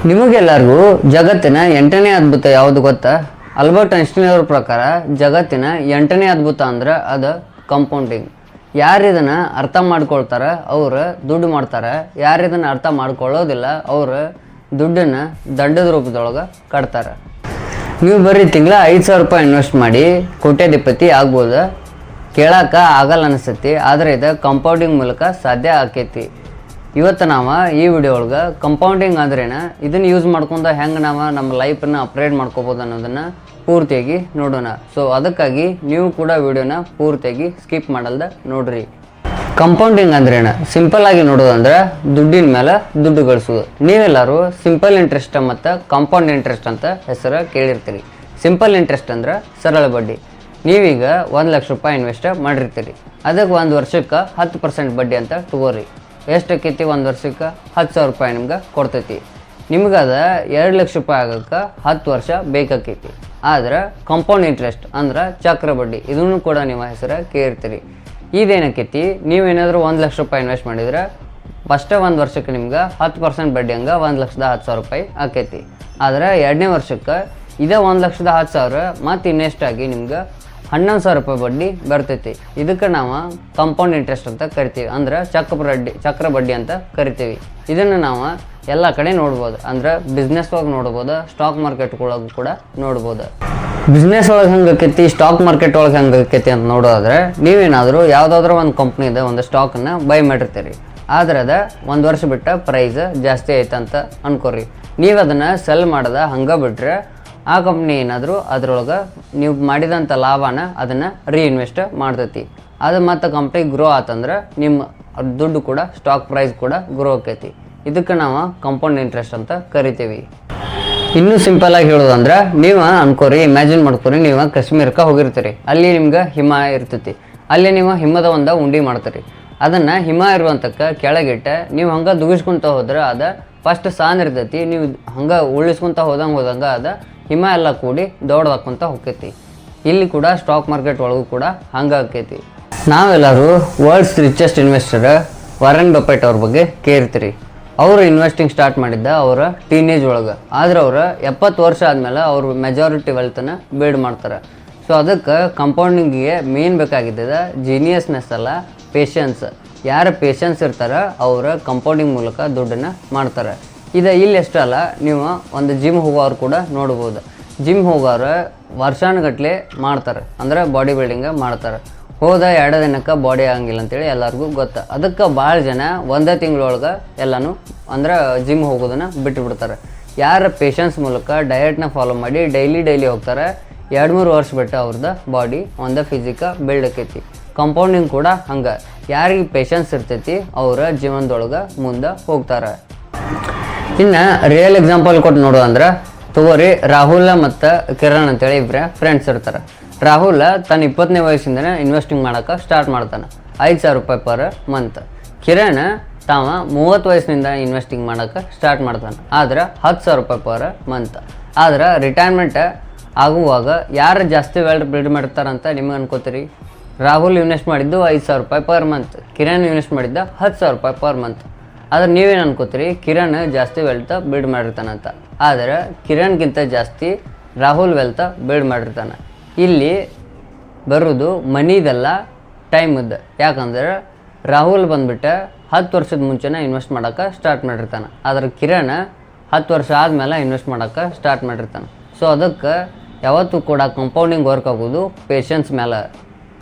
ನಿಮಗೆಲ್ಲರಿಗೂ ಜಗತ್ತಿನ 8ನೇ ಅದ್ಭುತ ಯಾವುದು ಗೊತ್ತಾ? ಆಲ್ಬರ್ಟ್ ಐನ್ಸ್ಟೈನ್ ಅವರ ಪ್ರಕಾರ ಜಗತ್ತಿನ 8ನೇ ಅದ್ಭುತ ಅಂದ್ರೆ ಅದು ಕಂಪೌಂಡಿಂಗ್. ಯಾರು ಇದನ್ನು ಅರ್ಥ ಮಾಡ್ಕೊಳ್ತಾರೆ ಅವರು ದುಡ್ಡು ಮಾಡ್ತಾರೆ, ಯಾರು ಇದನ್ನು ಅರ್ಥ ಮಾಡ್ಕೊಳ್ಳೋದಿಲ್ಲ ಅವರು ದುಡ್ಡನ್ನು ದಂಡದ ರೂಪದೊಳಗೆ ಕಟ್ತಾರೆ. ನೀವು ಬರೀ ತಿಂಗಳ 5,000 ರೂಪಾಯಿ ಇನ್ವೆಸ್ಟ್ ಮಾಡಿ ಕೋಟ್ಯಾಧಿಪತಿ ಆಗ್ಬೋದು. ಕೇಳೋಕೆ ಆಗಲ್ಲ ಅನಿಸ್ತೈತಿ, ಆದರೆ ಇದು ಕಂಪೌಂಡಿಂಗ್ ಮೂಲಕ ಸಾಧ್ಯ ಆಕೈತಿ. ಇವತ್ತು ನಾವು ಈ ವಿಡಿಯೋ ಒಳಗೆ ಕಂಪೌಂಡಿಂಗ್ ಅಂದ್ರೇನ, ಇದನ್ನು ಯೂಸ್ ಮಾಡ್ಕೊಂಡು ಹೆಂಗೆ ನಾವು ನಮ್ಮ ಲೈಫನ್ನು ಅಪ್ಗ್ರೇಡ್ ಮಾಡ್ಕೋಬೋದು ಅನ್ನೋದನ್ನು ಪೂರ್ತಿಯಾಗಿ ನೋಡೋಣ. ಸೊ ಅದಕ್ಕಾಗಿ ನೀವು ಕೂಡ ವಿಡಿಯೋನ ಪೂರ್ತಿಯಾಗಿ ಸ್ಕಿಪ್ ಮಾಡಲ್ದ ನೋಡ್ರಿ. ಕಂಪೌಂಡಿಂಗ್ ಅಂದ್ರೇನ ಸಿಂಪಲ್ ಆಗಿ ನೋಡೋದಂದ್ರೆ ದುಡ್ಡಿನ ಮೇಲೆ ದುಡ್ಡು ಗಳಿಸೋದು. ನೀವೆಲ್ಲರೂ ಸಿಂಪಲ್ ಇಂಟ್ರೆಸ್ಟ್ ಮತ್ತು ಕಾಂಪೌಂಡ್ ಇಂಟ್ರೆಸ್ಟ್ ಅಂತ ಹೆಸರು ಕೇಳಿರ್ತೀರಿ. ಸಿಂಪಲ್ ಇಂಟ್ರೆಸ್ಟ್ ಅಂದ್ರೆ ಸರಳ ಬಡ್ಡಿ. ನೀವೀಗ 1 ಲಕ್ಷ ರೂಪಾಯಿ ಇನ್ವೆಸ್ಟ್ ಮಾಡಿರ್ತೀರಿ, ಅದಕ್ಕೆ 1 ವರ್ಷಕ್ಕೆ 10% ಬಡ್ಡಿ ಅಂತ ತಗೋರಿ. ಎಷ್ಟು ಆಕೈತಿ? 1 ವರ್ಷಕ್ಕೆ 10,000 ರೂಪಾಯಿ ನಿಮ್ಗೆ ಕೊಡ್ತೈತಿ. ನಿಮ್ಗೆ ಅದು 2 ಲಕ್ಷ ರೂಪಾಯಿ ಆಗೋಕ್ಕೆ 10 ವರ್ಷ ಬೇಕಾಕೈತಿ. ಆದ್ರೆ ಕಾಂಪೌಂಡ್ ಇಂಟ್ರೆಸ್ಟ್ ಅಂದ್ರೆ ಚಕ್ರ ಬಡ್ಡಿ, ಇದನ್ನು ಕೂಡ ನೀವು ಹೆಸರು ಕೇಳಿರ್ತೀರಿ. ಇದೇನಕ್ಕೈತಿ? ನೀವೇನಾದರೂ 1 ಲಕ್ಷ ರೂಪಾಯಿ ಇನ್ವೆಸ್ಟ್ ಮಾಡಿದ್ರೆ ಫಸ್ಟೇ 1 ವರ್ಷಕ್ಕೆ ನಿಮ್ಗೆ 10% ಬಡ್ಡಿ ಹಂಗೆ 1,10,000 ರೂಪಾಯಿ ಆಕೈತಿ. ಆದರೆ 2ನೇ ವರ್ಷಕ್ಕೆ ಇದೇ 1,10,000 ಮತ್ತು ಇನ್ನೆಷ್ಟಾಗಿ ನಿಮ್ಗೆ 11,000 ರೂಪಾಯಿ ಬಡ್ಡಿ ಬರ್ತೈತಿ. ಇದಕ್ಕೆ ನಾವು ಕಾಂಪೌಂಡ್ ಇಂಟ್ರೆಸ್ಟ್ ಅಂತ ಕರಿತೀವಿ, ಅಂದ್ರೆ ಚಕ್ರ ಬಡ್ಡಿ ಅಂತ ಕರಿತೀವಿ. ಇದನ್ನು ನಾವು ಎಲ್ಲ ಕಡೆ ನೋಡ್ಬೋದು, ಅಂದ್ರೆ ಬಿಸ್ನೆಸ್ ಒಳಗೆ ನೋಡ್ಬೋದು, ಸ್ಟಾಕ್ ಮಾರ್ಕೆಟ್ಗಳೊಳಗೆ ಕೂಡ ನೋಡ್ಬೋದು. ಬಿಸ್ನೆಸ್ ಒಳಗೆ ಹೆಂಗೆ ಆಕೈತಿ, ಸ್ಟಾಕ್ ಮಾರ್ಕೆಟ್ ಒಳಗೆ ಹೆಂಗೆ ಆಕೈತಿ ಅಂತ ನೋಡೋದಾದ್ರೆ, ನೀವೇನಾದರೂ ಯಾವುದಾದ್ರೂ ಒಂದು ಕಂಪ್ನಿದ ಒಂದು ಸ್ಟಾಕನ್ನು ಬೈ ಮಾಡಿರ್ತೀರಿ, ಆದರೆ ಅದು 1 ವರ್ಷ ಬಿಟ್ಟ ಪ್ರೈಸ್ ಜಾಸ್ತಿ ಐತಂತ ಅನ್ಕೋರಿ. ನೀವು ಅದನ್ನು ಸೆಲ್ ಮಾಡೋದ ಹಂಗೆ ಬಿಟ್ಟರೆ ಆ ಕಂಪ್ನಿ ಏನಾದರೂ ಅದರೊಳಗೆ ನೀವು ಮಾಡಿದಂಥ ಲಾಭನ ಅದನ್ನು ರೀಇನ್ವೆಸ್ಟ್ ಮಾಡ್ತೈತಿ. ಅದು ಮತ್ತು ಕಂಪ್ನಿ ಗ್ರೋ ಆತಂದ್ರೆ ನಿಮ್ಮ ದುಡ್ಡು ಕೂಡ ಸ್ಟಾಕ್ ಪ್ರೈಸ್ ಕೂಡ ಗ್ರೋ ಆಕೈತಿ. ಇದಕ್ಕೆ ನಾವು ಕಾಂಪೌಂಡ್ ಇಂಟ್ರೆಸ್ಟ್ ಅಂತ ಕರಿತೀವಿ. ಇನ್ನೂ ಸಿಂಪಲಾಗಿ ಹೇಳೋದಂದ್ರೆ, ನೀವು ಅನ್ಕೋರಿ, ಇಮ್ಯಾಜಿನ್ ಮಾಡ್ಕೊರಿ, ನೀವು ಕಾಶ್ಮೀರಕ್ಕೆ ಹೋಗಿರ್ತೀರಿ, ಅಲ್ಲಿ ನಿಮ್ಗೆ ಹಿಮ ಇರ್ತೈತಿ. ಅಲ್ಲಿ ನೀವು ಹಿಮದ ಒಂದು ಉಂಡೆ ಮಾಡ್ತೀರಿ. ಅದನ್ನು ಹಿಮ ಇರುವಂತಕ್ಕೆ ಕೆಳಗಿಟ್ಟು ನೀವು ಹಂಗೆ ದುಗಿಸ್ಕೊತ ಹೋದ್ರೆ ಅದು ಫಸ್ಟ್ ಸಾನ್ ಇರ್ತೈತಿ. ನೀವು ಹಂಗೆ ಉಳಿಸ್ಕೊತ ಹೋದಂಗೆ ಅದು ಹಿಮ ಎಲ್ಲ ಕೂಡಿ ದೊಡ್ಡದಾಕೊಂತ ಹೋಗ್ತೈತಿ. ಇಲ್ಲಿ ಕೂಡ ಸ್ಟಾಕ್ ಮಾರ್ಕೆಟ್ ಒಳಗೂ ಕೂಡ ಹಂಗೆ ಆಕೈತಿ. ನಾವೆಲ್ಲರೂ world's richest investor Warren Buffett ಅವ್ರ ಬಗ್ಗೆ ಕೇಳ್ತೀರಿ. ಅವರು ಇನ್ವೆಸ್ಟಿಂಗ್ ಸ್ಟಾರ್ಟ್ ಮಾಡಿದ್ದ ಅವರ ಟೀನೇಜ್ ಒಳಗೆ, ಆದ್ರೆ ಅವರು 70 ವರ್ಷ ಆದಮೇಲೆ ಅವರು ಮೆಜಾರಿಟಿ ವೆಲ್ತನ್ನು ಬಿಲ್ಡ್ ಮಾಡ್ತಾರೆ. ಸೊ ಅದಕ್ಕೆ ಕಂಪೌಂಡಿಂಗಿಗೆ ಮೇನ್ ಬೇಕಾಗಿದ್ದದ ಜೀನಿಯಸ್ನೆಸ್ ಅಲ್ಲ, ಪೇಷನ್ಸ್. ಯಾರು ಪೇಷನ್ಸ್ ಇರ್ತಾರೆ ಅವರು ಕಂಪೌಂಡಿಂಗ್ ಮೂಲಕ ದುಡ್ಡನ್ನು ಮಾಡ್ತಾರೆ. ಇದು ಇಲ್ಲಿ ಎಷ್ಟೇ ಅಲ್ಲ, ನೀವು ಒಂದು ಜಿಮ್ ಹೋಗೋರು ಕೂಡ ನೋಡ್ಬೋದು. ಜಿಮ್ ಹೋಗೋರು ವರ್ಷಾನುಗಟ್ಲೆ ಮಾಡ್ತಾರೆ, ಅಂದರೆ ಬಾಡಿ ಬಿಲ್ಡಿಂಗ್ ಮಾಡ್ತಾರೆ. ಹೋದ 2 ದಿನಕ್ಕೆ ಬಾಡಿ ಆಗಂಗಿಲ್ಲ ಅಂತೇಳಿ ಎಲ್ಲರಿಗೂ ಗೊತ್ತು. ಅದಕ್ಕೆ ಭಾಳ ಜನ 1 ತಿಂಗಳೊಳಗೆ ಎಲ್ಲನೂ ಅಂದ್ರೆ ಜಿಮ್ ಹೋಗೋದನ್ನು ಬಿಟ್ಟು ಬಿಡ್ತಾರೆ. ಯಾರು ಪೇಷನ್ಸ್ ಮೂಲಕ ಡಯಟ್ನ ಫಾಲೋ ಮಾಡಿ ಡೈಲಿ ಹೋಗ್ತಾರೆ, 2-3 ವರ್ಷ ಬಿಟ್ಟು ಅವ್ರದ್ದು ಬಾಡಿ ಒಂದು ಫಿಸಿಕ ಬಿಲ್ಡ್ ಆಕೈತಿ. ಕಂಪೌಂಡಿಂಗ್ ಕೂಡ ಹಂಗೆ, ಯಾರಿಗೆ ಪೇಷನ್ಸ್ ಇರ್ತೈತಿ ಅವರ ಜೀವನದೊಳಗೆ ಮುಂದೆ ಹೋಗ್ತಾರೆ. ಇನ್ನು ರಿಯಲ್ ಎಕ್ಸಾಂಪಲ್ ಕೊಟ್ಟು ನೋಡೋದಂದ್ರೆ ತಗೋರಿ, ರಾಹುಲ್ ಮತ್ತು ಕಿರಣ್ ಅಂತೇಳಿ ಇಬ್ಬರೇ ಫ್ರೆಂಡ್ಸ್ ಇರ್ತಾರೆ. ರಾಹುಲ್ ತನ್ನ 20ನೇ ವಯಸ್ಸಿಂದನೇ ಇನ್ವೆಸ್ಟಿಂಗ್ ಮಾಡೋಕೆ ಸ್ಟಾರ್ಟ್ ಮಾಡ್ತಾನೆ, 5,000 ರೂಪಾಯಿ ಪರ್ ಮಂತ್. ಕಿರಣ್ ತಾವ 30 ವಯಸ್ಸಿನಿಂದ ಇನ್ವೆಸ್ಟಿಂಗ್ ಮಾಡೋಕೆ ಸ್ಟಾರ್ಟ್ ಮಾಡ್ತಾನೆ, ಆದ್ರೆ 10,000 ರೂಪಾಯಿ ಪರ್ ಮಂತ್. ಆದ್ರೆ ರಿಟೈರ್ಮೆಂಟ್ ಆಗುವಾಗ ಯಾರು ಜಾಸ್ತಿ ವೆಲ್ತ್ ಬಿಲ್ಡ್ ಮಾಡ್ತಾರಂತ ನಿಮಗೆ ಅನ್ಕೋತೀರಿ? ರಾಹುಲ್ ಇನ್ವೆಸ್ಟ್ ಮಾಡಿದ್ದು 5,000 ರೂಪಾಯಿ ಪರ್ ಮಂತ್, ಕಿರಣ್ ಇನ್ವೆಸ್ಟ್ ಮಾಡಿದ್ದ 10,000 ರೂಪಾಯಿ ಪರ್ ಮಂತ್. ಆದ್ರೆ ನೀವೇನು ಅನ್ಕೋತೀರಿ? ಕಿರಣ್ ಜಾಸ್ತಿ ವೆಲ್ತ್ ಬಿಲ್ಡ್ ಮಾಡಿರ್ತಾನಂತ. ಆದರೆ ಕಿರಣ್ಗಿಂತ ಜಾಸ್ತಿ ರಾಹುಲ್ ವೆಲ್ತ್ ಬಿಲ್ಡ್ ಮಾಡಿರ್ತಾನೆ. ಇಲ್ಲಿ ಬರೋದು ಮನಿದೆಲ್ಲ ಟೈಮದ್ದು. ಯಾಕಂದ್ರೆ ರಾಹುಲ್ ಬಂದ್ಬಿಟ್ಟು 10 ವರ್ಷದ ಮುಂಚೆನೇ ಇನ್ವೆಸ್ಟ್ ಮಾಡೋಕೆ ಸ್ಟಾರ್ಟ್ ಮಾಡಿರ್ತಾನೆ, ಆದರೆ ಕಿರಣ್ 10 ವರ್ಷ ಆದಮೇಲೆ ಇನ್ವೆಸ್ಟ್ ಮಾಡೋಕೆ ಸ್ಟಾರ್ಟ್ ಮಾಡಿರ್ತಾನೆ. ಸೊ ಅದಕ್ಕೆ ಯಾವತ್ತೂ ಕೂಡ ಕಂಪೌಂಡಿಂಗ್ ವರ್ಕ್ ಆಗೋದು ಪೇಷನ್ಸ್ ಮೇಲೆ.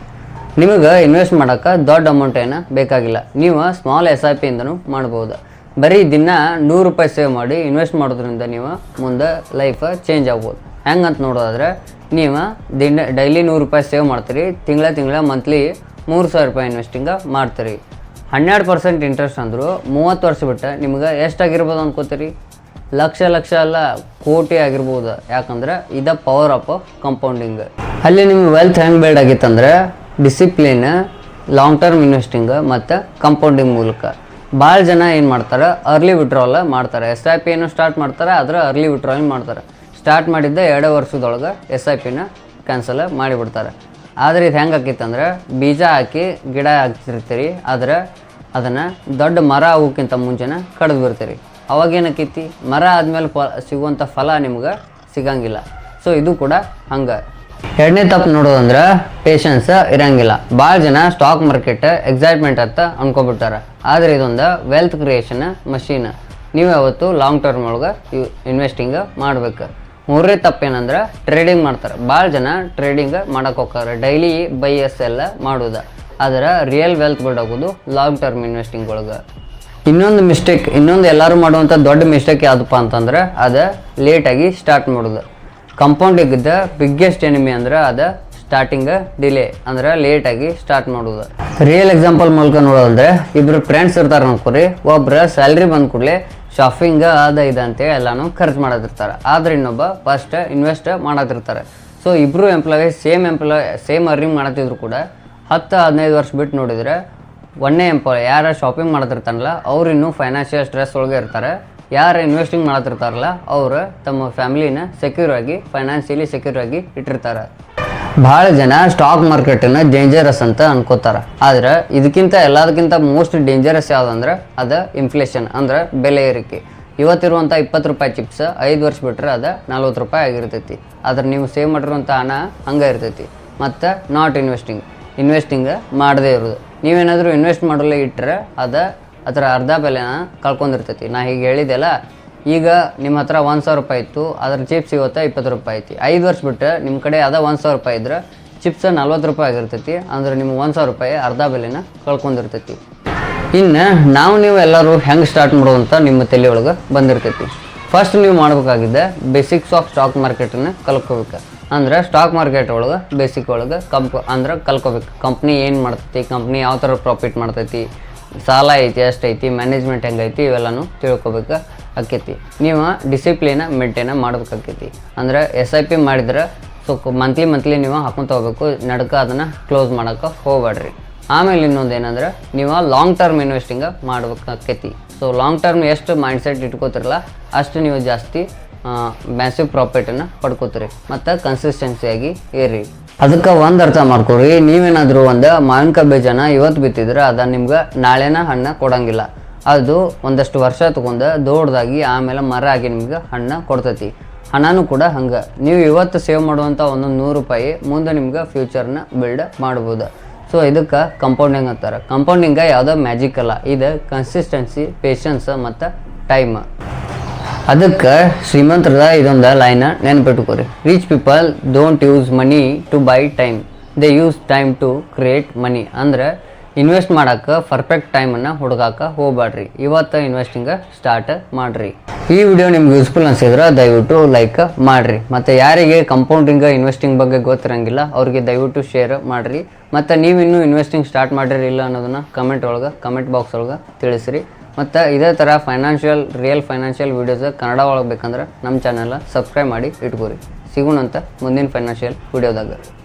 ನಿಮಗೆ ಇನ್ವೆಸ್ಟ್ ಮಾಡೋಕೆ ದೊಡ್ಡ ಅಮೌಂಟ್ ಏನು ಬೇಕಾಗಿಲ್ಲ, ನೀವು ಸ್ಮಾಲ್ SIP ಇಂದನೂ ಮಾಡ್ಬೋದು. ಬರೀ ದಿನ 100 ರೂಪಾಯಿ ಸೇವ್ ಮಾಡಿ ಇನ್ವೆಸ್ಟ್ ಮಾಡೋದ್ರಿಂದ ನೀವು ಮುಂದೆ ಲೈಫ್ ಚೇಂಜ್ ಆಗ್ಬೋದು. ಹೆಂಗಂತ ನೋಡೋದಾದ್ರೆ, ನೀವು ಡೈಲಿ 100 ರೂಪಾಯಿ ಸೇವ್ ಮಾಡ್ತೀರಿ, ತಿಂಗಳ ಮಂತ್ಲಿ 3,000 ರೂಪಾಯಿ ಇನ್ವೆಸ್ಟಿಂಗ್ ಮಾಡ್ತೀರಿ. 12% ಇಂಟ್ರೆಸ್ಟ್ ಅಂದರು 30 ವರ್ಷ ಬಿಟ್ಟು ನಿಮ್ಗೆ ಎಷ್ಟಾಗಿರ್ಬೋದು ಅನ್ಕೋತೀರಿ? ಲಕ್ಷ ಅಲ್ಲ, ಕೋಟಿ ಆಗಿರ್ಬೋದು. ಯಾಕಂದ್ರೆ ಇದು ಪವರ್ ಆಫ್ ಕಂಪೌಂಡಿಂಗ್. ಅಲ್ಲಿ ನಿಮ್ಮ ವೆಲ್ತ್ ಹೆಂಗೆ ಬಿಲ್ಡ್ ಆಗಿತ್ತಂದ್ರೆ ಡಿಸಿಪ್ಲಿನ್, ಲಾಂಗ್ ಟರ್ಮ್ ಇನ್ವೆಸ್ಟಿಂಗ್ ಮತ್ತು ಕಂಪೌಂಡಿಂಗ್ ಮೂಲಕ. ಭಾಳ ಜನ ಏನು ಮಾಡ್ತಾರೆ, ಅರ್ಲಿ ವಿಡ್ರಾಲ್ ಮಾಡ್ತಾರೆ. SIP ಏನು ಸ್ಟಾರ್ಟ್ ಮಾಡ್ತಾರೆ, ಆದರೆ ಅರ್ಲಿ ವಿಡ್ರಾಲ್ ಮಾಡ್ತಾರೆ. ಸ್ಟಾರ್ಟ್ ಮಾಡಿದ್ದ 2 ವರ್ಷದೊಳಗೆ SIPನ ಕ್ಯಾನ್ಸಲ್ ಮಾಡಿಬಿಡ್ತಾರೆ. ಆದರೆ ಇದು ಹೆಂಗೆ ಆಕೈತಂದ್ರೆ, ಬೀಜ ಹಾಕಿ ಗಿಡ ಹಾಕ್ತಿರ್ತೀರಿ, ಆದರೆ ಅದನ್ನು ದೊಡ್ಡ ಮರ ಆಗೋಕ್ಕಿಂತ ಮುಂಚೆನೇ ಕಡ್ದು ಬಿಡ್ತೀರಿ. ಅವಾಗ ಏನಾಕೈತಿ ಮರ ಆದಮೇಲೆ ಸಿಗುವಂಥ ಫಲ ನಿಮ್ಗೆ ಸಿಗಂಗಿಲ್ಲ. ಸೊ ಇದು ಕೂಡ ಹಂಗೆ. ಎರಡನೇ ತಪ್ಪು ನೋಡೋದಂದ್ರೆ ಪೇಷನ್ಸ್ ಇರಂಗಿಲ್ಲ. ಭಾಳ ಜನ ಸ್ಟಾಕ್ ಮಾರ್ಕೆಟ್ ಎಕ್ಸೈಟ್ಮೆಂಟ್ ಅಂತ ಅನ್ಕೊಬಿಟ್ಟಾರೆ, ಆದರೆ ಇದೊಂದು ವೆಲ್ತ್ ಕ್ರಿಯೇಷನ್ ಮಷೀನ್. ನೀವು ಯಾವತ್ತು ಲಾಂಗ್ ಟರ್ಮ್ ಒಳಗೆ ಇನ್ವೆಸ್ಟಿಂಗ್ ಮಾಡ್ಬೇಕು. ಮೂರನೇ ತಪ್ಪೇನಂದ್ರೆ ಟ್ರೇಡಿಂಗ್ ಮಾಡ್ತಾರೆ. ಭಾಳ ಜನ ಟ್ರೇಡಿಂಗ್ ಮಾಡಕ್ಕೆ ಹೋಗ್ತಾರೆ, ಡೈಲಿ ಬೈ ಸೆಲ್ ಮಾಡೋದು. ಆದರೆ ರಿಯಲ್ ವೆಲ್ತ್ ಬಿಲ್ಡ್ ಆಗೋದು ಲಾಂಗ್ ಟರ್ಮ್ ಇನ್ವೆಸ್ಟಿಂಗ್ ಒಳಗೆ. ಇನ್ನೊಂದು ಎಲ್ಲರೂ ಮಾಡುವಂಥ ದೊಡ್ಡ ಮಿಸ್ಟೇಕ್ ಯಾವುದಪ್ಪ ಅಂತಂದ್ರೆ ಅದು ಲೇಟಾಗಿ ಸ್ಟಾರ್ಟ್ ಮಾಡೋದು. ಕಂಪೌಂಡಿಂಗ್ದ ಬಿಗ್ಗೆಸ್ಟ್ ಎನಿಮಿ ಅಂದ್ರೆ ಅದು ಸ್ಟಾರ್ಟಿಂಗ್ ಡಿಲೇ, ಅಂದ್ರೆ ಲೇಟಾಗಿ ಸ್ಟಾರ್ಟ್ ಮಾಡೋದು. ರಿಯಲ್ ಎಕ್ಸಾಂಪಲ್ ಮೂಲಕ ನೋಡೋದಂದ್ರೆ ಇಬ್ಬರು ಫ್ರೆಂಡ್ಸ್ ಇರ್ತಾರೆ ಅನ್ಕೋರಿ. ಒಬ್ರು ಸ್ಯಾಲ್ರಿ ಬಂದ ಕೂಡಲೇ ಶಾಪಿಂಗ್ ಅದು ಇದು ಅಂತೇಳಿ ಎಲ್ಲಾನು ಖರ್ಚು ಮಾಡೋದಿರ್ತಾರೆ, ಆದರೆ ಇನ್ನೊಬ್ಬ ಫಸ್ಟ್ ಇನ್ವೆಸ್ಟ್ ಮಾಡೋದಿರ್ತಾರೆ. ಸೊ ಇಬ್ಬರು ಸೇಮ್ ಅರ್ನಿಂಗ್ ಮಾಡತ್ತಿದ್ರು ಕೂಡ 10-15 ವರ್ಷ ಬಿಟ್ಟು ನೋಡಿದರೆ ಒಂದೇ ಎಂಪ್ಲಾಯ್ ಯಾರು ಶಾಪಿಂಗ್ ಮಾಡತ್ತಿರ್ತಾನಲ್ಲ ಅವ್ರು ಇನ್ನೂ ಫೈನಾನ್ಷಿಯಲ್ ಸ್ಟ್ರೆಸ್ ಒಳಗೆ ಇರ್ತಾರೆ. ಯಾರು ಇನ್ವೆಸ್ಟಿಂಗ್ ಮಾಡತ್ತಿರ್ತಾರಲ್ಲ ಅವರು ತಮ್ಮ ಫ್ಯಾಮಿಲಿನ ಫೈನಾನ್ಷಿಯಲಿ ಸೆಕ್ಯೂರ್ ಆಗಿ ಇಟ್ಟಿರ್ತಾರೆ. ಭಾಳ ಜನ ಸ್ಟಾಕ್ ಮಾರ್ಕೆಟನ್ನು ಡೇಂಜರಸ್ ಅಂತ ಅನ್ಕೋತಾರೆ, ಆದರೆ ಎಲ್ಲದಕ್ಕಿಂತ ಮೋಸ್ಟ್ ಡೇಂಜರಸ್ ಯಾವುದಂದ್ರೆ ಅದು ಇನ್ಫ್ಲೇಷನ್, ಅಂದ್ರೆ ಬೆಲೆ ಏರಿಕೆ. ಇವತ್ತಿರುವಂಥ 20 ರೂಪಾಯಿ ಚಿಪ್ಸ್ 5 ವರ್ಷ ಬಿಟ್ಟರೆ ಅದು 40 ರೂಪಾಯಿ ಆಗಿರ್ತೈತಿ. ಆದ್ರೆ ನೀವು ಸೇವ್ ಮಾಡಿರುವಂಥ ಹಣ ಹಂಗೆ ಇರ್ತೈತಿ. ಮತ್ತು ನಾಟ್ ಇನ್ವೆಸ್ಟಿಂಗ್ ಮಾಡದೇ ಇರೋದು. ನೀವೇನಾದರೂ ಇನ್ವೆಸ್ಟ್ ಮಾಡಲು ಇಟ್ಟರೆ ಅದರ ಅರ್ಧ ಬೆಲೆನ ಕಳ್ಕೊಂಡಿರ್ತೈತಿ. ನಾ ಹೀಗೆ ಹೇಳಿದೆಲ್ಲ, ಈಗ ನಿಮ್ಮ ಹತ್ರ 1,000 ರೂಪಾಯಿ ಇತ್ತು, ಅದ್ರ ಚಿಪ್ಸ್ ಇವತ್ತು 20 ರೂಪಾಯಿ ಐತಿ. 5 ವರ್ಷ ಬಿಟ್ಟು ನಿಮ್ಮ ಕಡೆ ಅದ 1,000 ರೂಪಾಯಿ ಇದ್ರೆ ಚಿಪ್ಸ್ 40 ರೂಪಾಯಿ ಆಗಿರ್ತೈತಿ. ಅಂದ್ರೆ ನಿಮ್ಮ 1,000 ರೂಪಾಯಿ ಅರ್ಧ ಬೆಲೆನ ಕಳ್ಕೊಂಡಿರ್ತೈತಿ. ಇನ್ನು ನೀವು ಎಲ್ಲರೂ ಹೆಂಗೆ ಸ್ಟಾರ್ಟ್ ಮಾಡೋದು ಅಂತ ನಿಮ್ಮ ತಲೆ ಒಳಗೆ ಬಂದಿರ್ತೈತಿ. ಫಸ್ಟ್ ನೀವು ಮಾಡಬೇಕಾಗಿದ್ದೆ ಬೇಸಿಕ್ಸ್ ಆಫ್ ಸ್ಟಾಕ್ ಮಾರ್ಕೆಟನ್ನು ಕಲ್ಕೋಬೇಕು. ಅಂದ್ರೆ ಸ್ಟಾಕ್ ಮಾರ್ಕೆಟ್ ಒಳಗೆ ಬೇಸಿಕ್ ಒಳಗೆ ಕಲ್ಕೋಬೇಕು. ಕಂಪ್ನಿ ಏನು ಮಾಡ್ತೈತಿ, ಕಂಪ್ನಿ ಯಾವ ಥರ ಪ್ರಾಫಿಟ್ ಮಾಡ್ತೈತಿ, ಸಾಲ ಐತಿ ಎಷ್ಟೈತಿ, ಮ್ಯಾನೇಜ್ಮೆಂಟ್ ಹೆಂಗೈತಿ, ಇವೆಲ್ಲನೂ ತಿಳ್ಕೊಬೇಕು ಆಕೈತಿ. ನೀವು ಡಿಸಿಪ್ಲಿನ ಮೇಂಟೈನ್ ಮಾಡ್ಬೇಕಾಕೈತಿ. ಅಂದ್ರೆ SIP ಮಾಡಿದ್ರೆ ಮಂತ್ಲಿ ನೀವು ಹಾಕೊಂತ ಹೋಗ್ಬೇಕು. ನಡ್ಕ ಅದನ್ನು ಕ್ಲೋಸ್ ಮಾಡೋಕೆ ಹೋಗ್ಬೇಡ್ರಿ. ಆಮೇಲೆ ಇನ್ನೊಂದು ಏನಂದ್ರೆ ನೀವು ಲಾಂಗ್ ಟರ್ಮ್ ಇನ್ವೆಸ್ಟಿಂಗ್ ಮಾಡ್ಬೇಕಾಕೈತಿ. ಸೊ ಲಾಂಗ್ ಟರ್ಮ್ ಎಷ್ಟು ಮೈಂಡ್ಸೆಟ್ ಇಟ್ಕೋತಿರಲ್ಲ ಅಷ್ಟು ನೀವು ಜಾಸ್ತಿ ಮ್ಯಾಸಿವ್ ಪ್ರಾಫಿಟನ್ನು ಪಡ್ಕೋತೀರಿ ಮತ್ತು ಕನ್ಸಿಸ್ಟೆನ್ಸಿಯಾಗಿ ಏರಿ. ಅದಕ್ಕೆ ಒಂದು ಅರ್ಥ ಮಾಡ್ಕೊಡ್ರಿ, ನೀವೇನಾದರೂ ಒಂದು ಮಾವಿನಕಾಯಿ ಬೀಜನ ಇವತ್ತು ಬಿತ್ತಿದ್ರೆ ಅದು ನಿಮ್ಗೆ ನಾಳೆನ ಹಣ್ಣು ಕೊಡೋಂಗಿಲ್ಲ. ಅದು ಒಂದಷ್ಟು ವರ್ಷ ತೊಗೊಂಡು ದೊಡ್ಡದಾಗಿ ಆಮೇಲೆ ಮರ ಆಗಿ ನಿಮ್ಗೆ ಹಣ್ಣು ಕೊಡ್ತೈತಿ. ಹಣನೂ ಕೂಡ ಹಂಗೆ. ನೀವು ಇವತ್ತು ಸೇವ್ ಮಾಡುವಂಥ 100 ರೂಪಾಯಿ ಮುಂದೆ ನಿಮ್ಗೆ ಫ್ಯೂಚರ್ನ ಬಿಲ್ಡ್ ಮಾಡ್ಬೋದು. ಸೊ ಇದಕ್ಕೆ ಕಂಪೌಂಡಿಂಗ್ ಅಂತಾರೆ. ಕಂಪೌಂಡಿಂಗ್ ಯಾವುದೋ ಮ್ಯಾಜಿಕ್ ಅಲ್ಲ, ಇದು ಕನ್ಸಿಸ್ಟೆನ್ಸಿ, ಪೇಷನ್ಸ್ ಮತ್ತು ಟೈಮ್. ಅದಕ್ಕೆ ಶ್ರೀಮಂತರದ ಇದೊಂದು ಲೈನ ನೆನ್ಪಿಟ್ಕೋರಿ. Rich people don't use money to buy time, they use time to create money. ಅಂದ್ರೆ ಇನ್ವೆಸ್ಟ್ ಮಾಡೋಕ್ಕೆ ಪರ್ಫೆಕ್ಟ್ ಟೈಮನ್ನು ಹುಡುಗಾಕ ಹೋಗ್ಬೇಡ್ರಿ, ಇವತ್ತು ಇನ್ವೆಸ್ಟಿಂಗ್ ಸ್ಟಾರ್ಟ್ ಮಾಡಿರಿ. ಈ ವಿಡಿಯೋ ನಿಮ್ಗೆ ಯೂಸ್ಫುಲ್ ಅನಿಸಿದ್ರೆ ದಯವಿಟ್ಟು ಲೈಕ್ ಮಾಡಿರಿ. ಮತ್ತು ಯಾರಿಗೆ ಕಂಪೌಂಡಿಂಗ್ ಇನ್ವೆಸ್ಟಿಂಗ್ ಬಗ್ಗೆ ಗೊತ್ತಿರಂಗಿಲ್ಲ ಅವ್ರಿಗೆ ದಯವಿಟ್ಟು ಶೇರ್ ಮಾಡಿರಿ. ಮತ್ತು ನೀವಿನ್ನೂ ಇನ್ವೆಸ್ಟಿಂಗ್ ಸ್ಟಾರ್ಟ್ ಮಾಡಿರಿಲ್ಲ ಅನ್ನೋದನ್ನು ಕಮೆಂಟ್ ಬಾಕ್ಸ್ ಒಳಗೆ ತಿಳಿಸ್ರಿ. ಮತ್ತು ಇದೇ ಥರ ರಿಯಲ್ ಫೈನಾನ್ಷಿಯಲ್ ವೀಡಿಯೋಸ್ ಕನ್ನಡ ಒಳಗೆ ಬೇಕಂದ್ರೆ ನಮ್ಮ ಚಾನಲ್ನ ಸಬ್ಸ್ಕ್ರೈಬ್ ಮಾಡಿ ಇಟ್ಕೋರಿ. ಸಿಗೋಣಂತ ಮುಂದಿನ ಫೈನಾನ್ಷಿಯಲ್ ವೀಡಿಯೋದಾಗ.